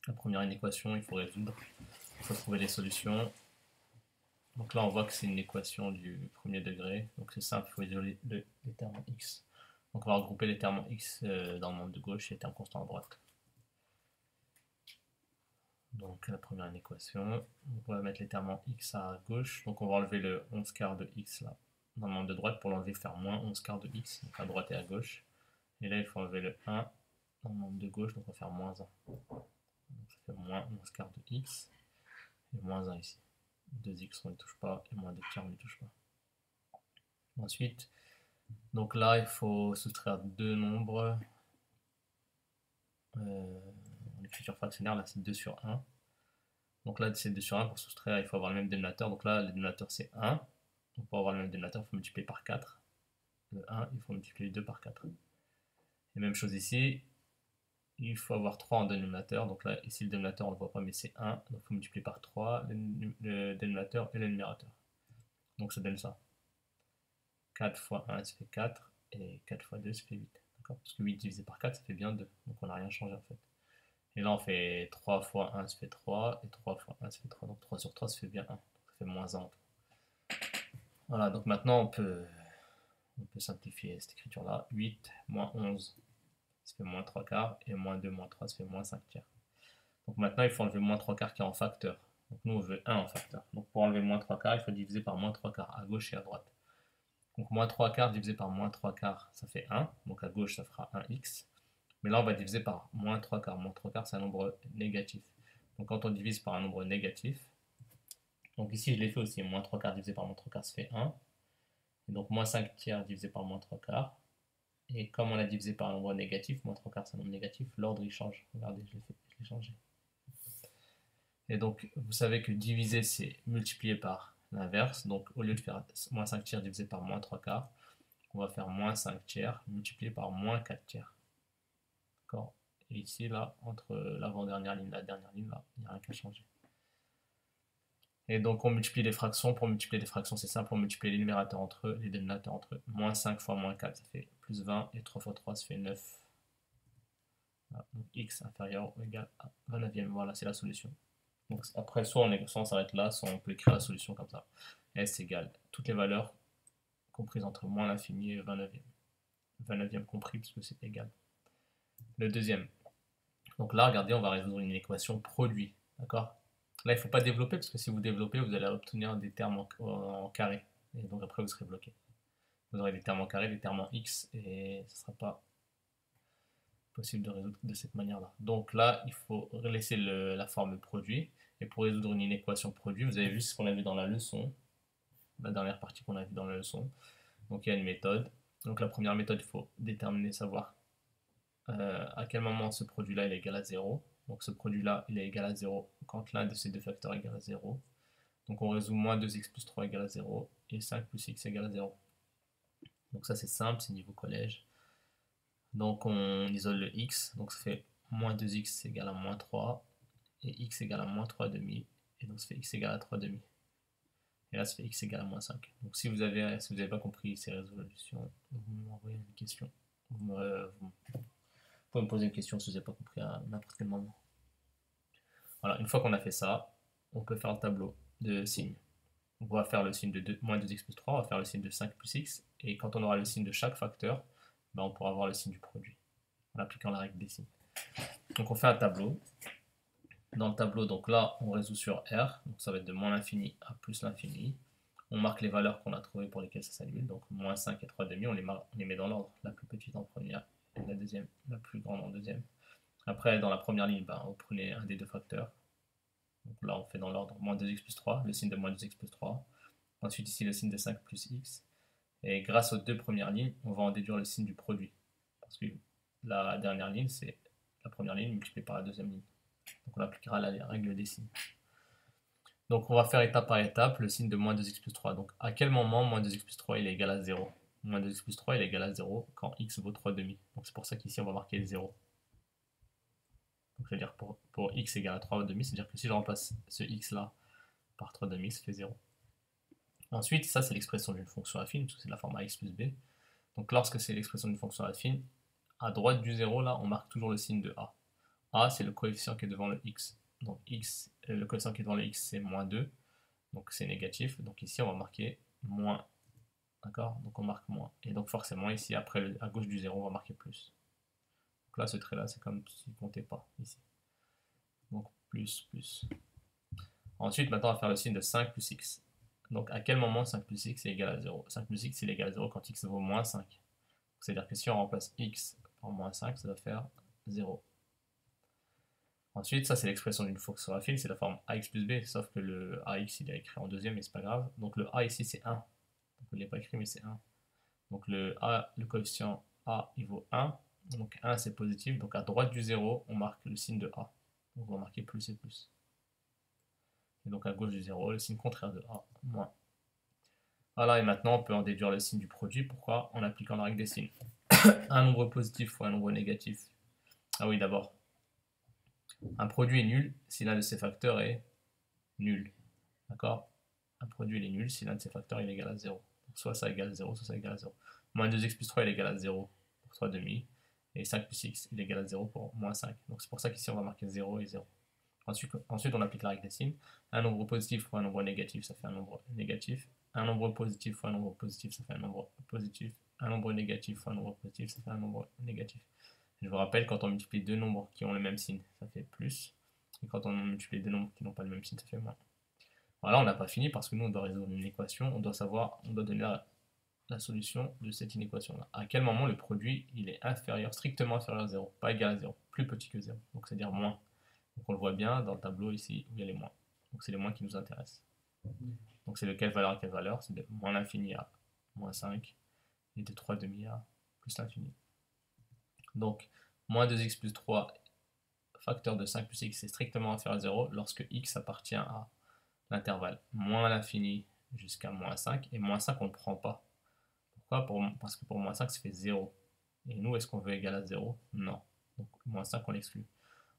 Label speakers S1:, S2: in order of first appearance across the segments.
S1: La première inéquation, il faut résoudre. Il faut trouver les solutions. Donc là, on voit que c'est une équation du premier degré. Donc c'est simple, il faut isoler les termes x. Donc on va regrouper les termes x dans le membre de gauche et les termes constants à droite. Donc la première équation, on va mettre les termes en x à gauche. Donc on va enlever le 11 quarts de x là, dans le membre de droite pour l'enlever, faire moins 11 quarts de x, donc à droite et à gauche. Et là, il faut enlever le 1 dans le membre de gauche, donc on va faire moins 1. Donc ça fait moins 11 quarts de x et moins 1 ici. 2x on ne touche pas et moins 2 quarts on ne touche pas. Ensuite, donc là, il faut soustraire deux nombres. En écriture fractionnaire, là c'est 2 sur 1. Donc là, c'est 2 sur 1. Pour soustraire, il faut avoir le même dénominateur. Donc là, le dénominateur c'est 1. Donc pour avoir le même dénominateur, il faut multiplier par 4. Le 1, il faut multiplier 2 par 4. Et même chose ici, il faut avoir 3 en dénominateur. Donc là, ici, le dénominateur, on ne le voit pas, mais c'est 1. Donc il faut multiplier par 3 le dénominateur et le numérateur. Donc ça donne ça. 4 fois 1, ça fait 4. Et 4 fois 2, ça fait 8. Parce que 8 divisé par 4, ça fait bien 2. Donc on n'a rien changé en fait. Et là, on fait 3 fois 1, ça fait 3. Et 3 fois 1, ça fait 3. Donc 3 sur 3, ça fait bien 1. Donc ça fait moins 1 en tout. Voilà, donc maintenant, on peut simplifier cette écriture-là. 8 moins 11, ça fait moins 3 quarts. Et moins 2 moins 3, ça fait moins 5 tiers. Donc maintenant, il faut enlever moins 3 quarts qui est en facteur. Donc nous, on veut 1 en facteur. Donc pour enlever moins 3 quarts, il faut diviser par moins 3 quarts, à gauche et à droite. Donc moins 3 quarts divisé par moins 3 quarts, ça fait 1. Donc à gauche, ça fera 1x. Mais là, on va diviser par moins 3 quarts. Moins 3 quarts, c'est un nombre négatif. Donc quand on divise par un nombre négatif, donc ici, je l'ai fait aussi. Moins 3 quarts divisé par moins 3 quarts, ça fait 1. Et donc moins 5 tiers divisé par moins 3 quarts. Et comme on a divisé par un nombre négatif, moins 3 quarts c'est un nombre négatif, l'ordre il change. Regardez, je l'ai changé. Et donc vous savez que diviser c'est multiplier par l'inverse. Donc au lieu de faire moins 5 tiers divisé par moins 3 quarts, on va faire moins 5 tiers multiplié par moins 4 tiers. D'accord. Et ici, là, entre l'avant-dernière ligne et la dernière ligne, là, il n'y a rien qu'à changer. Et donc on multiplie les fractions. Pour multiplier les fractions, c'est simple, on multiplie les numérateurs entre eux, les dénominateurs entre eux. Moins 5 fois moins 4, ça fait plus 20, et 3 fois 3, ça fait 9. Voilà. Donc x inférieur ou égal à 29e, voilà, c'est la solution. Donc après, soit on s'arrête là, soit on peut écrire la solution comme ça. S égale toutes les valeurs comprises entre moins l'infini et 29e. 29e compris, parce que c'est égal. Le deuxième. Donc là, regardez, on va résoudre une équation produit. D'accord. Là, il ne faut pas développer, parce que si vous développez, vous allez obtenir des termes en carré. Et donc après, vous serez bloqué. Vous aurez des termes en carré, des termes en x, et ce ne sera pas possible de résoudre de cette manière-là. Donc là, il faut laisser la forme produit. Et pour résoudre une inéquation produit, vous avez vu ce qu'on a vu dans la leçon, la dernière partie qu'on a vue dans la leçon. Donc il y a une méthode. Donc la première méthode, il faut déterminer, savoir à quel moment ce produit-là est égal à 0. Donc ce produit-là, il est égal à 0 quand l'un de ces deux facteurs est égal à 0. Donc on résout moins 2x plus 3 égale à 0 et 5 plus x égale à 0. Donc ça c'est simple, c'est niveau collège. Donc on isole le x, donc ça fait moins 2x égale à moins 3 et x égale à moins 3 demi. Et donc ça fait x égale à 3 demi. Et là ça fait x égale à moins 5. Donc si vous n'avez pas compris ces résolutions, vous m'envoyez une question. Vous pouvez me poser une question si vous n'avez pas compris à n'importe quel moment. Voilà, une fois qu'on a fait ça, on peut faire le tableau de signes. On va faire le signe de moins 2x plus 3, on va faire le signe de 5 plus x, et quand on aura le signe de chaque facteur, ben on pourra avoir le signe du produit, en appliquant la règle des signes. Donc on fait un tableau. Dans le tableau, donc là, on résout sur R, donc ça va être de moins l'infini à plus l'infini. On marque les valeurs qu'on a trouvées pour lesquelles ça s'annule, donc moins 5 et 3 demi, on les met dans l'ordre, la plus petite en première, et la deuxième, la plus grande en deuxième. Après, dans la première ligne, ben, vous prenez un des deux facteurs. Donc là, on fait dans l'ordre moins 2x plus 3, le signe de moins 2x plus 3. Ensuite, ici, le signe de 5 plus x. Et grâce aux deux premières lignes, on va en déduire le signe du produit. Parce que la dernière ligne, c'est la première ligne multipliée par la deuxième ligne. Donc on appliquera la règle des signes. Donc on va faire étape par étape le signe de moins 2x plus 3. Donc à quel moment moins 2x plus 3 il est égal à 0? Moins 2x plus 3 il est égal à 0 quand x vaut 3 demi. Donc c'est pour ça qu'ici on va marquer 0. Donc c'est-à-dire pour x égale à 3 demi, c'est-à-dire que si je remplace ce x là par 3 demi, ça fait 0. Ensuite, ça c'est l'expression d'une fonction affine, parce que c'est de la forme ax plus b. Donc lorsque c'est l'expression d'une fonction affine, à droite du 0 là, on marque toujours le signe de a. A, c'est le coefficient qui est devant le x. Donc x, le coefficient qui est devant le x, c'est moins 2. Donc c'est négatif. Donc ici, on va marquer moins. D'accord? Donc on marque moins. Et donc forcément, ici, après, à gauche du 0, on va marquer plus. Donc là, ce trait-là, c'est comme s'il ne comptait pas, ici. Donc plus, plus. Ensuite, maintenant, on va faire le signe de 5 plus x. Donc à quel moment 5 plus x est égal à 0? 5 plus x est égal à 0 quand x vaut moins 5. C'est-à-dire que si on remplace x par moins 5, ça va faire 0. Ensuite, ça c'est l'expression d'une fonction affine, c'est la forme ax plus b, sauf que le ax il est écrit en deuxième, mais c'est pas grave. Donc le a ici c'est 1. Donc il n'est pas écrit, mais c'est 1. Donc le coefficient a il vaut 1. Donc 1 c'est positif, donc à droite du 0, on marque le signe de a. Donc on va marquer plus et plus. Et donc à gauche du 0, le signe contraire de a, moins. Voilà, et maintenant on peut en déduire le signe du produit. Pourquoi? En appliquant la règle des signes. Un nombre positif fois un nombre négatif. Ah oui, d'abord. Un produit est nul si l'un de ses facteurs est nul. D'accord? Un produit il est nul si l'un de ses facteurs est égal à 0. Donc soit ça égale à 0, soit ça égale à 0. Moins 2x plus 3 est égal à 0 pour 3 demi. Et 5 plus x est égal à 0 pour moins 5. Donc c'est pour ça qu'ici on va marquer 0 et 0. Ensuite, on applique la règle des signes. Un nombre positif fois un nombre négatif, ça fait un nombre négatif. Un nombre positif fois un nombre positif, ça fait un nombre positif. Un nombre négatif fois un nombre positif, ça fait un nombre négatif. Je vous rappelle, quand on multiplie deux nombres qui ont le même signe, ça fait plus. Et quand on multiplie deux nombres qui n'ont pas le même signe, ça fait moins. Voilà, on n'a pas fini parce que nous, on doit résoudre une équation. On doit donner la solution de cette inéquation-là. À quel moment le produit il est inférieur, strictement inférieur à 0, pas égal à 0, plus petit que 0, donc c'est-à-dire moins. Donc on le voit bien dans le tableau ici où il y a les moins. Donc c'est les moins qui nous intéressent. Donc c'est de quelle valeur à quelle valeur? C'est de moins l'infini à moins 5 et de 3 demi à plus l'infini. Donc moins 2x plus 3 facteur de 5 plus x est strictement inférieur à 0 lorsque x appartient à l'intervalle moins l'infini jusqu'à moins 5 et moins 5 on ne prend pas. Pourquoi? Parce que pour moins 5 ça fait 0. Et nous est-ce qu'on veut égal à 0? Non. Donc moins 5 on l'exclut.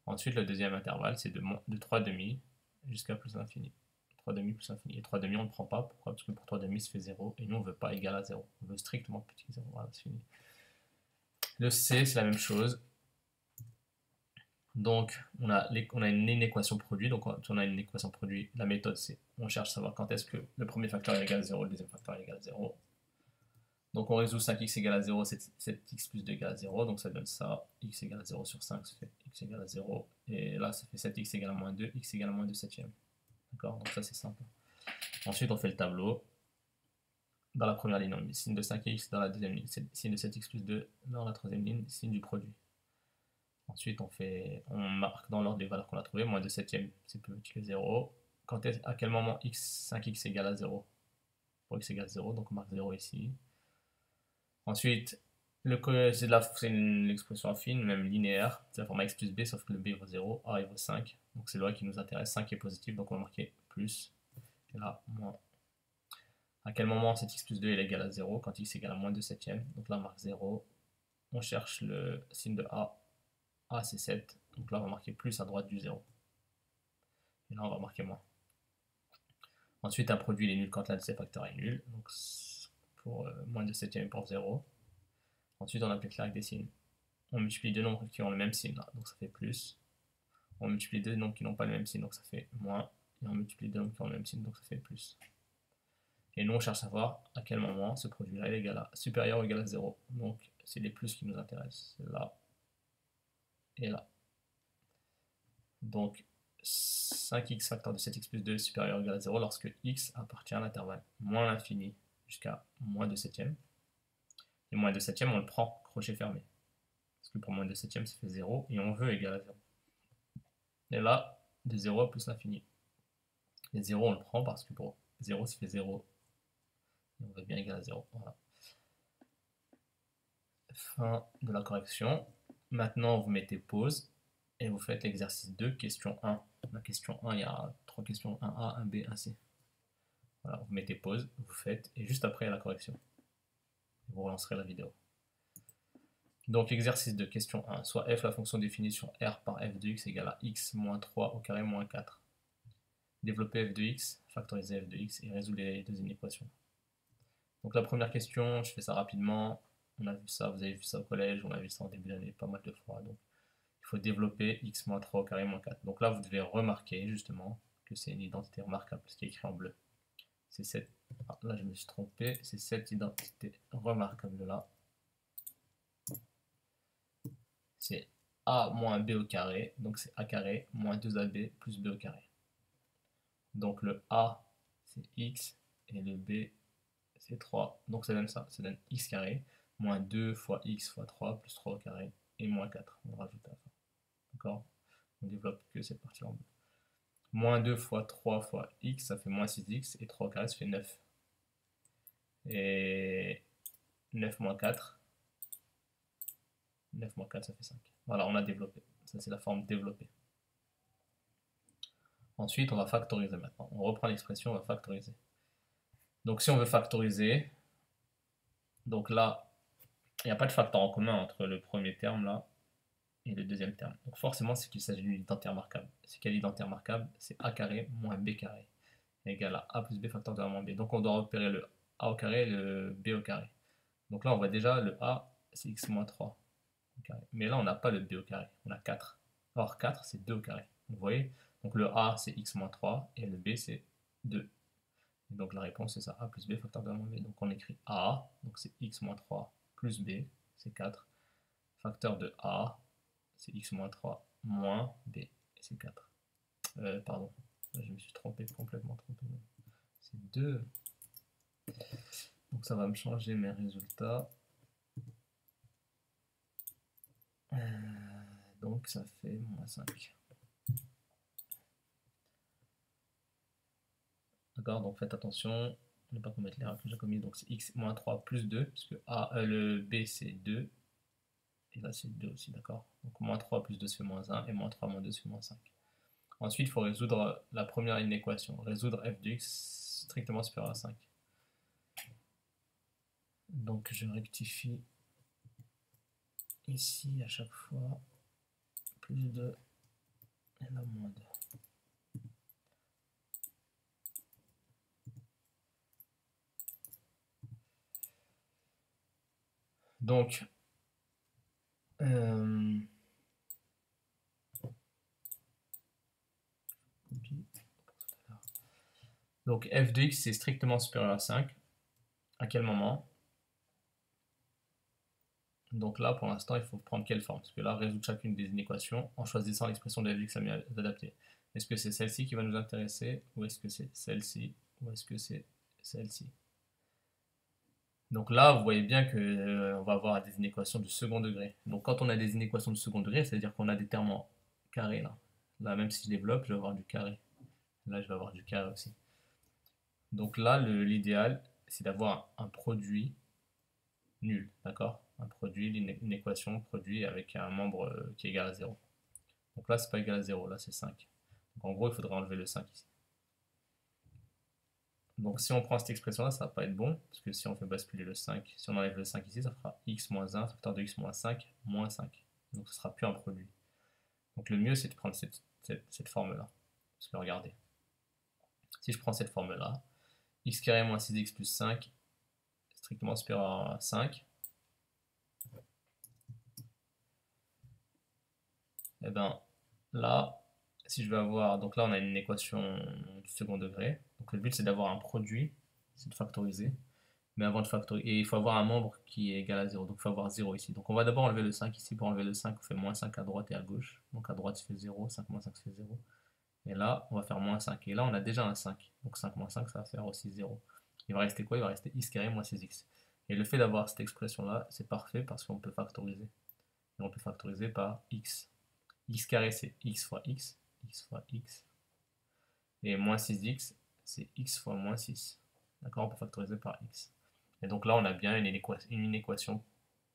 S1: Ensuite, le deuxième intervalle, c'est de 3 demi jusqu'à plus l'infini. 3 demi plus l'infini. Et 3 demi, on ne prend pas. Pourquoi? Parce que pour 3 demi, ça fait 0. Et nous, on ne veut pas égal à 0. On veut strictement petit que 0. Voilà, c'est fini. Le C, c'est la même chose. Donc, on a une équation produit. Donc, quand on a une équation produit, la méthode, c'est on cherche à savoir quand est-ce que le premier facteur est égal à 0, le deuxième facteur est égal à 0. Donc on résout 5x égale à 0, 7x plus 2 égale à 0, donc ça donne ça, x égale à 0 sur 5, ça fait x égale à 0, et là ça fait 7x égale à moins 2, x égale à moins 2 septième. D'accord? Donc ça c'est simple. Ensuite on fait le tableau. Dans la première ligne, on met signe de 5x, dans la deuxième ligne, signe de 7x plus 2, dans la troisième ligne, signe du produit. Ensuite on marque dans l'ordre des valeurs qu'on a trouvées, moins 2 septième, c'est plus petit que 0. À quel moment 5x égale à 0? Pour x égale à 0, donc on marque 0 ici. Ensuite, c'est une expression affine, même linéaire. C'est la forme x plus b, sauf que le b vaut 0, a il vaut 5. Donc c'est le qui nous intéresse. 5 est positif, donc on va marquer plus. Et là, moins. À quel moment cet x plus 2 est égal à 0? Quand x égale à moins 2 septième. Donc là, on marque 0. On cherche le signe de a. A, c'est 7. Donc là, on va marquer plus à droite du 0. Et là, on va marquer moins. Ensuite, un produit il est nul quand l'un de ses facteurs est nul. Donc pour moins 2 septième pour 0. Ensuite, on applique la règle des signes. On multiplie deux nombres qui ont le même signe, là, donc ça fait plus. On multiplie deux nombres qui n'ont pas le même signe, donc ça fait moins. Et on multiplie deux nombres qui ont le même signe, donc ça fait plus. Et nous, on cherche à savoir à quel moment ce produit-là est égal à, supérieur ou égal à 0. Donc, c'est les plus qui nous intéressent. C'est là et là. Donc, 5x facteur de 7x plus 2 est supérieur ou égal à 0 lorsque x appartient à l'intervalle moins l'infini jusqu'à moins 2 septième. Et moins 2 septième, on le prend, crochet fermé. Parce que pour moins 2 septième, ça fait 0 et on veut égal à 0. Et là, de 0 à plus l'infini. Et 0, on le prend parce que pour 0, ça fait 0. Et on veut bien égal à 0. Voilà. Fin de la correction. Maintenant, vous mettez pause et vous faites l'exercice 2, question 1. La question 1, il y a 3 questions, 1A, 1B, 1C. Voilà, vous mettez pause, vous faites, et juste après, il y a la correction. Vous relancerez la vidéo. Donc, exercice 2, question 1. Soit f, la fonction définie sur R par f de x égale à x moins 3 au carré moins 4. Développer f de x, factoriser f de x et résoudre les deux inéquations. Donc la première question, je fais ça rapidement. On a vu ça, vous avez vu ça au collège, on a vu ça en début d'année pas mal de fois. Donc il faut développer x moins 3 au carré moins 4. Donc là, vous devez remarquer justement que c'est une identité remarquable, ce qui est écrit en bleu. C'est cette, là je me suis trompé, c'est cette identité remarquable là. C'est a moins b au carré, donc c'est a carré moins 2ab plus b au carré. Donc le a c'est x et le b c'est 3, donc ça donne ça, ça donne x carré moins 2 fois x fois 3 plus 3 au carré et moins 4, on rajoute à la fin. D'accord? On développe que cette partie en bleu. Moins 2 fois 3 fois x, ça fait moins 6x, et 3 au carré, ça fait 9. Et 9 moins 4, 9 moins 4, ça fait 5. Voilà, on a développé. Ça, c'est la forme développée. Ensuite, on va factoriser maintenant. On reprend l'expression, on va factoriser. Donc, si on veut factoriser, donc là, il n'y a pas de facteur en commun entre le premier terme là et le deuxième terme. Donc, forcément, c'est qu'il s'agit d'une identité remarquable. C'est quelle identité remarquable? C'est a carré moins b carré égale à a plus b facteur de a moins b. Donc, on doit repérer le a au carré et le b au carré. Donc là, on voit déjà le a, c'est x moins 3 au carré. Mais là, on n'a pas le b au carré, on a 4. Or, 4, c'est 2 au carré. Vous voyez? Donc le a, c'est x moins 3 et le b, c'est 2. Et donc la réponse, c'est ça, a plus b facteur de a moins b. Donc on écrit a, donc c'est x moins 3 plus b, c'est 4. Facteur de a, c'est x moins 3 moins b, c'est 4. Pardon, je me suis trompé, complètement trompé. C'est 2. Donc ça va me changer mes résultats. Donc ça fait moins 5. D'accord, donc faites attention, ne pas commettre l'erreur que j'ai commise. Donc c'est x moins 3 plus 2, puisque le b c'est 2, et là c'est 2 aussi, d'accord. Donc moins 3 plus 2 ça fait moins 1, et moins 3 moins 2 ça fait moins 5. Ensuite, il faut résoudre la première inéquation, résoudre f de x strictement supérieur à 5. Donc je rectifie ici à chaque fois, plus 2, et là moins 2. Donc, donc f de x c'est strictement supérieur à 5. À quel moment? Donc là, pour l'instant, il faut prendre quelle forme? Parce que là, résoudre chacune des inéquations en choisissant l'expression de f de x la mieux adaptée. Est-ce que c'est celle-ci qui va nous intéresser? Ou est-ce que c'est celle-ci? Ou est-ce que c'est celle-ci? Donc là, vous voyez bien qu'on va avoir des inéquations de second degré. Donc quand on a des inéquations de second degré, c'est-à-dire qu'on a des termes en carré là. Là, même si je développe, je vais avoir du carré. Là, je vais avoir du carré aussi. Donc là, l'idéal, c'est d'avoir un produit nul, d'accord? Un produit, une équation produit avec un membre qui est égal à 0. Donc là, c'est pas égal à 0, là c'est 5. Donc en gros, il faudrait enlever le 5 ici. Donc si on prend cette expression-là, ça va pas être bon, parce que si on fait basculer le 5, si on enlève le 5 ici, ça fera x moins 1, facteur de x moins 5, moins 5. Donc ce sera plus un produit. Donc le mieux, c'est de prendre cette forme-là. Parce que regardez, si je prends cette forme-là, x carré moins 6x plus 5, strictement supérieur à 5, et bien là, si je veux avoir, donc là on a une équation du second degré, donc le but c'est d'avoir un produit, c'est de factoriser, mais avant de factoriser, et il faut avoir un membre qui est égal à 0, donc il faut avoir 0 ici. Donc on va d'abord enlever le 5 ici, pour enlever le 5 on fait moins 5 à droite et à gauche, donc à droite ça fait 0, 5 moins 5 ça fait 0, et là on va faire moins 5, et là on a déjà un 5, donc 5 moins 5 ça va faire aussi 0. Il va rester quoi? Il va rester x carré moins 6x. Et le fait d'avoir cette expression là, c'est parfait parce qu'on peut factoriser. Et on peut factoriser par x. X carré c'est x fois x fois x. Et moins 6x, c'est x fois moins 6. D'accord, on peut factoriser par x. Et donc là, on a bien une inéquation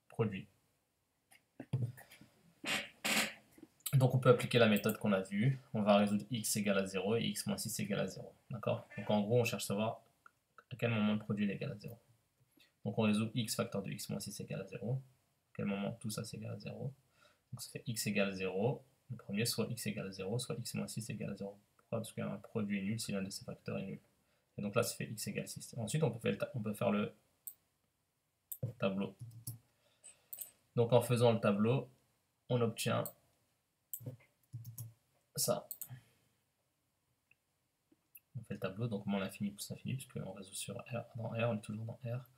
S1: produit. Donc on peut appliquer la méthode qu'on a vue. On va résoudre x égale à 0 et x moins 6 égale à 0. D'accord? Donc en gros, on cherche à savoir à quel moment le produit est égal à 0. Donc on résout x facteur de x moins 6 égale à 0. À quel moment tout ça c'est égal à 0. Donc ça fait x égale à 0. Le premier, soit x égale à 0, soit x moins 6 égale à 0. Pourquoi? Parce qu'un produit est nul si l'un de ces facteurs est nul. Et donc là, ça fait x égale 6. Ensuite, on peut faire le tableau. Donc en faisant le tableau, on obtient ça. On fait le tableau, donc moins l'infini plus l'infini, puisqu'on résout sur R. Dans R, on est toujours dans R.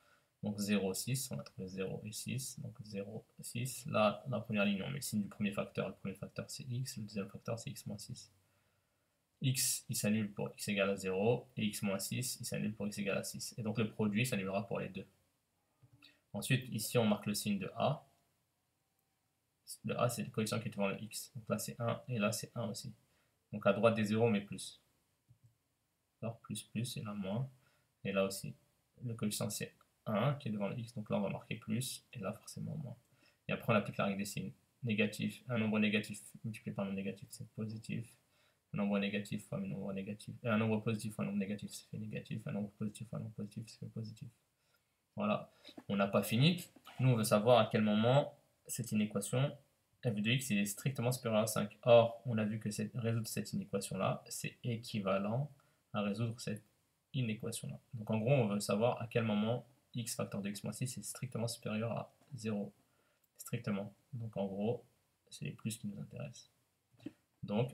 S1: Donc 0, 6, on a trouvé 0 et 6. Donc 0, 6. Là, dans la première ligne, on met le signe du premier facteur. Le premier facteur, c'est x. Le deuxième facteur, c'est x moins 6. X, il s'annule pour x égale à 0. Et x moins 6, il s'annule pour x égale à 6. Et donc le produit s'annulera pour les deux. Ensuite, ici, on marque le signe de A. Le A, c'est le coefficient qui est devant le x. Donc là, c'est 1. Et là, c'est 1 aussi. Donc à droite des 0, on met plus. Alors plus, plus, et là, moins. Et là aussi, le coefficient, c'est 1 qui est devant le x, donc là on va marquer plus, et là forcément moins. Et après on applique la règle des signes. Négatif, un nombre négatif multiplié par un nombre négatif, c'est positif. Un nombre négatif fois un nombre négatif. Et un nombre positif fois un nombre négatif, c'est fait négatif. Un nombre positif fois un nombre positif, c'est fait positif. Voilà, on n'a pas fini. Nous on veut savoir à quel moment cette inéquation f de x est strictement supérieur à 5. Or, on a vu que résoudre cette inéquation-là, c'est équivalent à résoudre cette inéquation-là. Donc en gros, on veut savoir à quel moment x facteur de x moins 6 est strictement supérieur à 0. Strictement. Donc en gros, c'est les plus qui nous intéressent. Donc,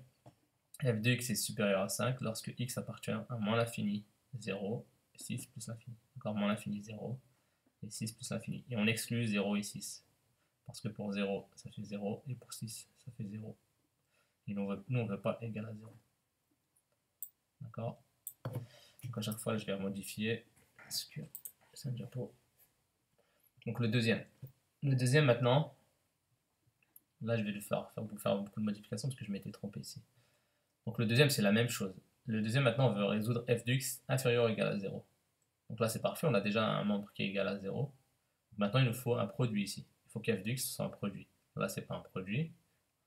S1: f de x est supérieur à 5 lorsque x appartient à moins l'infini 0, 6 plus l'infini. Encore moins l'infini 0, et 6 plus l'infini. Et on exclut 0 et 6. Parce que pour 0, ça fait 0, et pour 6, ça fait 0. Et nous, on ne veut pas égal à 0. D'accord? Donc à chaque fois, je vais modifier. Parce que c'est un diapo. Donc le deuxième. Le deuxième maintenant, là je vais lui faire beaucoup de modifications parce que je m'étais trompé ici. Donc le deuxième c'est la même chose. Le deuxième maintenant on veut résoudre f de x inférieur ou égal à 0. Donc là c'est parfait, on a déjà un membre qui est égal à 0. Maintenant il nous faut un produit ici. Il faut que f de x soit un produit. Là c'est pas un produit,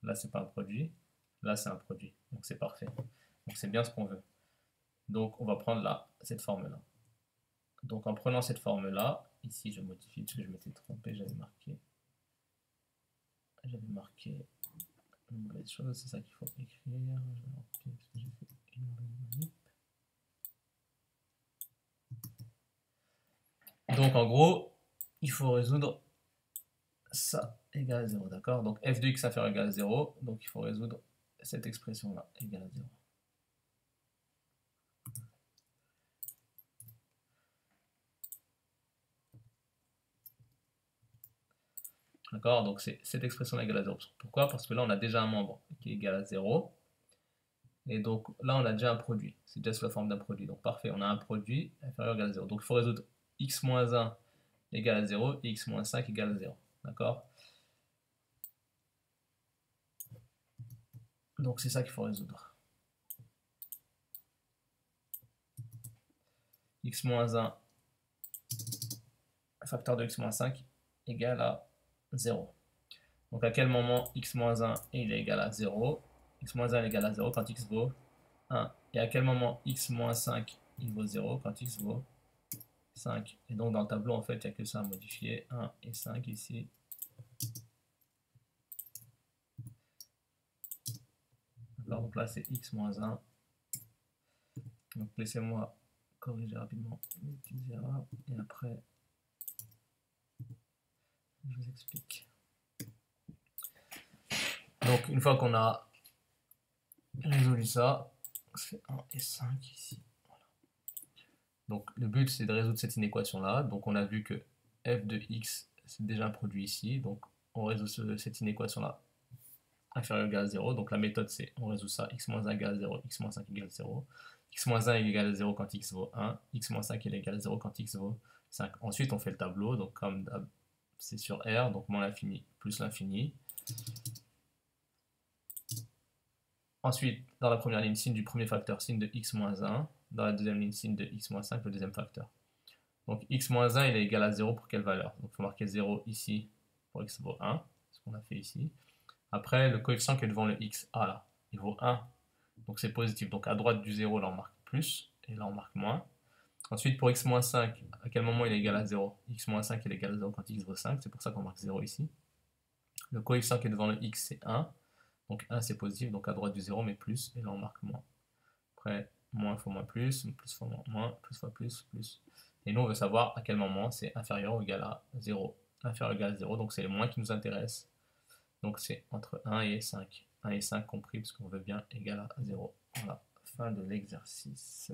S1: là c'est pas un produit, là c'est un produit. Donc c'est parfait. Donc c'est bien ce qu'on veut. Donc on va prendre là, cette forme là. Donc en prenant cette forme là, ici je modifie parce que je m'étais trompé, j'avais marqué une mauvaise chose, c'est ça qu'il faut écrire. Je vais parce que j'ai fait une mauvaise manip. Donc en gros, il faut résoudre ça égale à 0, d'accord? Donc f de x inférieur égale à 0, donc il faut résoudre cette expression-là égale à 0. D'accord? Donc c'est cette expression-là égale à 0. Pourquoi? Parce que là, on a déjà un membre qui est égal à 0. Et donc là, on a déjà un produit. C'est déjà sous la forme d'un produit. Donc parfait, on a un produit inférieur ou égal à 0. Donc il faut résoudre x moins 1 égale à 0 et x moins 5 égale à 0. D'accord? Donc c'est ça qu'il faut résoudre. X moins 1 facteur de x moins 5 égale à 0. Donc à quel moment x moins 1 il est égal à 0? X moins 1 est égal à 0 quand x vaut 1. Et à quel moment x moins 5 il vaut 0 quand x vaut 5. Et donc dans le tableau en fait il n'y a que ça à modifier. 1 et 5 ici. D'accord, donc là c'est x moins 1. Donc laissez-moi corriger rapidement les petites erreurs et après je vous explique. Donc une fois qu'on a résolu ça, c'est 1 et 5 ici. Voilà. Donc le but c'est de résoudre cette inéquation là. Donc on a vu que f de x c'est déjà un produit ici. Donc on résout cette inéquation là inférieur ou égal à 0. Donc la méthode c'est on résout ça x moins 1 égale à 0, x moins 5 égale à 0. X moins 1 est égal à 0 quand x vaut 1, x moins 5 est égal à 0 quand x vaut 5. Ensuite on fait le tableau, donc comme c'est sur R, donc moins l'infini plus l'infini. Ensuite, dans la première ligne, signe du premier facteur, signe de x moins 1. Dans la deuxième ligne, signe de x moins 5, le deuxième facteur. Donc x moins 1, il est égal à 0 pour quelle valeur? Donc il faut marquer 0 ici pour x vaut 1, ce qu'on a fait ici. Après, le coefficient qui est devant le x, A là, il vaut 1. Donc c'est positif. Donc à droite du 0, là on marque plus, et là on marque moins. Ensuite, pour x moins 5, à quel moment il est égal à 0? X moins 5 il est égal à 0 quand x vaut 5, c'est pour ça qu'on marque 0 ici. Le coefficient qui est devant le x, c'est 1. Donc 1 c'est positif, donc à droite du 0, mais plus, et là on marque moins. Après, moins fois moins plus fois moins, plus fois plus. Et nous on veut savoir à quel moment c'est inférieur ou égal à 0. Inférieur ou égal à 0, donc c'est le moins qui nous intéresse. Donc c'est entre 1 et 5. 1 et 5 compris parce qu'on veut bien égal à 0. Voilà, fin de l'exercice.